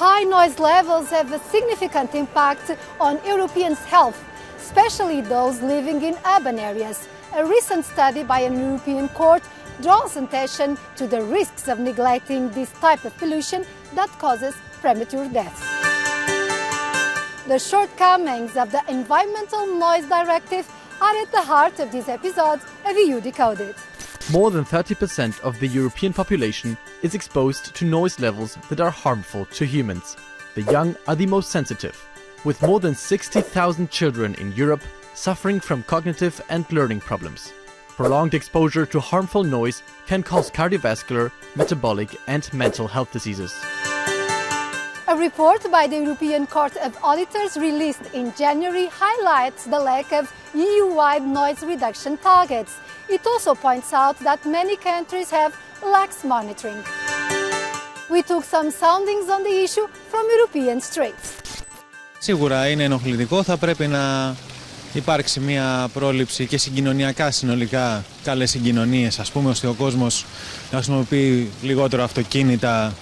High noise levels have a significant impact on Europeans' health, especially those living in urban areas. A recent study by an European court draws attention to the risks of neglecting this type of pollution that causes premature deaths. The shortcomings of the Environmental Noise Directive are at the heart of this episode of eu-decoded. More than 30% of the European population is exposed to noise levels that are harmful to humans. The young are the most sensitive, with more than 60,000 children in Europe suffering from cognitive and learning problems. Prolonged exposure to harmful noise can cause cardiovascular, metabolic and mental health diseases. A report by the European Court of Auditors released in January highlights the lack of EU-wide noise reduction targets. It also points out that many countries have lax monitoring. We took some soundings on the issue from European streets. Σίγουρα είναι ενοχλητικό, θα πρέπει να υπάρξει μια πρόληψη και συγκοινωνιακά συνολικά καλές συγκοινωνίες, ας πούμε, ώστε ο κόσμος να χρησιμοποιεί λιγότερο αυτοκίνητα,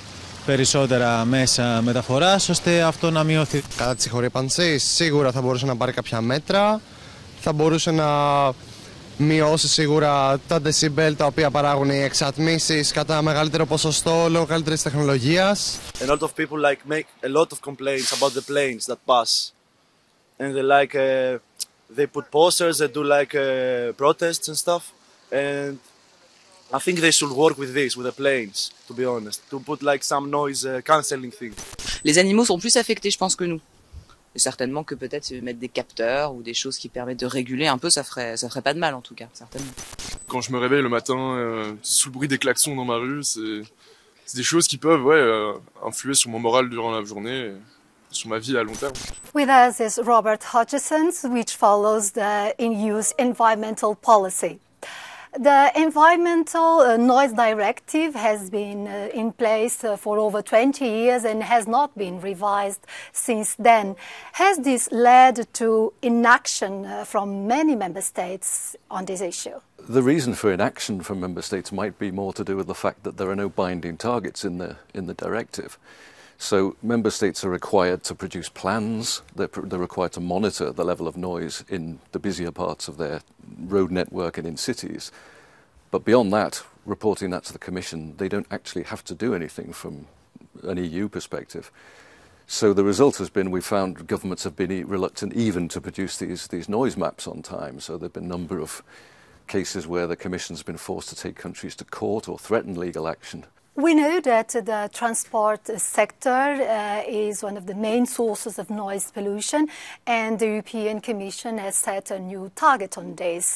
περισσότερα μέσα μεταφοράς, ώστε αυτό να μειωθεί. Κατά της συγχωρήπανσης, σίγουρα θα μπορούσε να πάρει κάποια μέτρα, θα μπορούσε να μειώσει σίγουρα τα decibel τα οποία παράγουν οι εξατμίσεις κατά μεγαλύτερο ποσοστό λόγω καλύτερης τεχνολογίας. A lot of people make a lot of complaints about the planes that pass, and they put posters, they do protests and stuff, and I think they should work with this, with the planes, to be honest, to put some noise cancelling thing. Les animaux sont plus affectés, je pense, que nous. Et certainement que peut-être mettre des capteurs ou des choses qui permettent de réguler un peu, ça ferait pas de mal en tout cas, certainement. Quand je me réveille le matin, sous le bruit des klaxons dans ma rue, c'est des choses qui peuvent influer sur mon moral durant la journée, et sur ma vie à long terme. With us is Robert Hodgson, which follows the EU's environmental policy. The Environmental Noise Directive has been in place for over 20 years and has not been revised since then. Has this led to inaction from many member states on this issue? The reason for inaction from member states might be more to do with the fact that there are no binding targets in the directive. So member states are required to produce plans, they're required to monitor the level of noise in the busier parts of their road network and in cities. But beyond that, reporting that to the Commission, they don't actually have to do anything from an EU perspective. So the result has been we found governments have been reluctant even to produce these noise maps on time. So there have been a number of cases where the Commission's been forced to take countries to court or threaten legal action. We know that the transport sector is one of the main sources of noise pollution, and the European Commission has set a new target on this.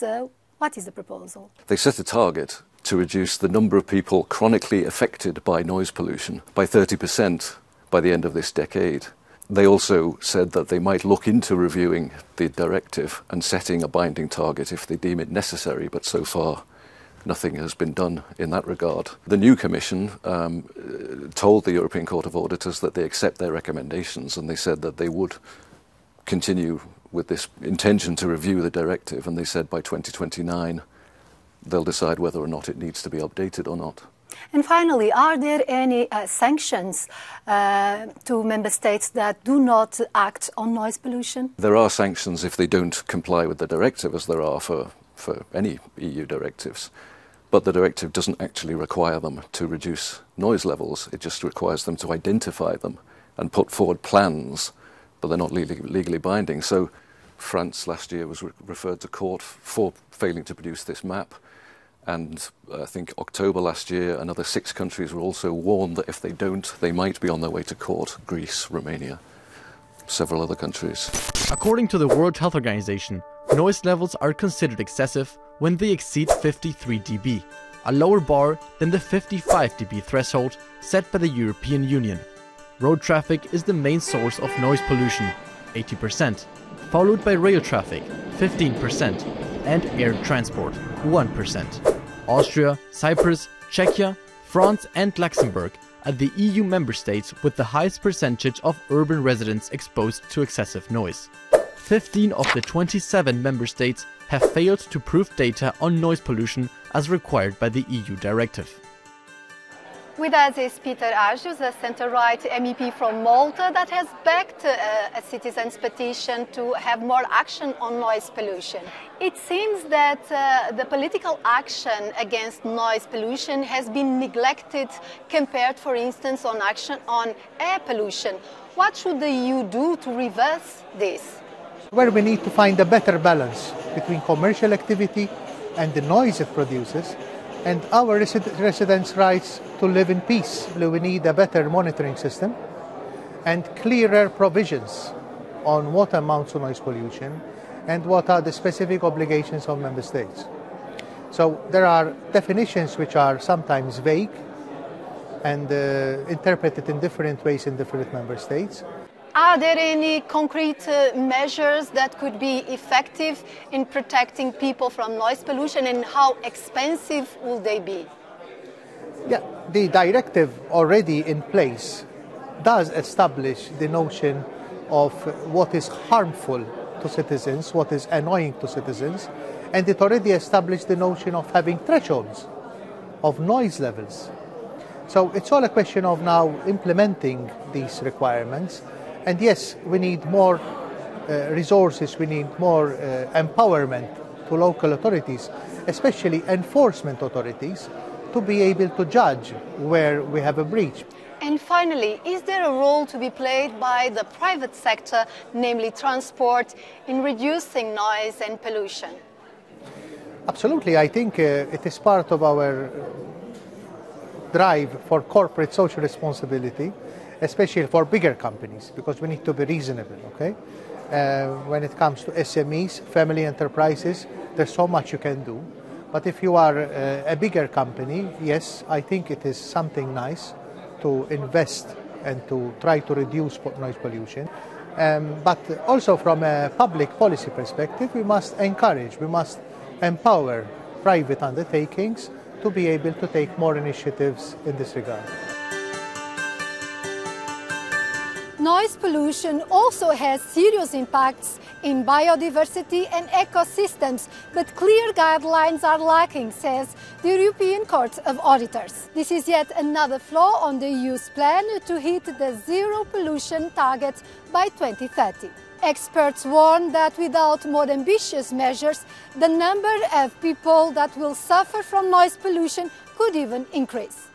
What is the proposal? They set a target to reduce the number of people chronically affected by noise pollution by 30% by the end of this decade. They also said that they might look into reviewing the directive and setting a binding target if they deem it necessary, but so far nothing has been done in that regard. The new Commission told the European Court of Auditors that they accept their recommendations, and they said that they would continue with this intention to review the directive, and they said by 2029 they'll decide whether or not it needs to be updated or not. And finally, are there any sanctions to member states that do not act on noise pollution? There are sanctions if they don't comply with the directive, as there are for any EU directives. But the directive doesn't actually require them to reduce noise levels. It just requires them to identify them and put forward plans, but they're not legally binding. So France last year was referred to court for failing to produce this map. And I think October last year, another 6 countries were also warned that if they don't, they might be on their way to court. Greece, Romania, several other countries. According to the World Health Organization, noise levels are considered excessive when they exceed 53 dB, a lower bar than the 55 dB threshold set by the European Union. Road traffic is the main source of noise pollution, 80%, followed by rail traffic, 15%, and air transport, 1%. Austria, Cyprus, Czechia, France and Luxembourg are the EU member states with the highest percentage of urban residents exposed to excessive noise. 15 of the 27 member states have failed to prove data on noise pollution as required by the EU directive. With us is Peter Agius, a centre-right MEP from Malta that has backed a citizens' petition to have more action on noise pollution. It seems that the political action against noise pollution has been neglected compared, for instance, on action on air pollution. What should the EU do to reverse this? Where we need to find a better balance between commercial activity and the noise it produces, and our residents' rights to live in peace. We need a better monitoring system and clearer provisions on what amounts to noise pollution and what are the specific obligations of member states. So there are definitions which are sometimes vague and interpreted in different ways in different member states. Are there any concrete measures that could be effective in protecting people from noise pollution, and how expensive will they be? Yeah, the directive already in place does establish the notion of what is harmful to citizens, what is annoying to citizens, and it already established the notion of having thresholds of noise levels. So it's all a question of now implementing these requirements. And yes, we need more resources, we need more empowerment to local authorities, especially enforcement authorities, to be able to judge where we have a breach. And finally, is there a role to be played by the private sector, namely transport, in reducing noise and pollution? Absolutely. I think it is part of our drive for corporate social responsibility, especially for bigger companies, because we need to be reasonable, okay? When it comes to SMEs, family enterprises, there's so much you can do. But if you are a bigger company, yes, I think it is something nice to invest and to try to reduce noise pollution. But also from a public policy perspective, we must encourage, we must empower private undertakings to be able to take more initiatives in this regard. Noise pollution also has serious impacts in biodiversity and ecosystems, but clear guidelines are lacking, says the European Court of Auditors. This is yet another flaw on the EU's plan to hit the zero pollution target by 2030. Experts warn that without more ambitious measures, the number of people that will suffer from noise pollution could even increase.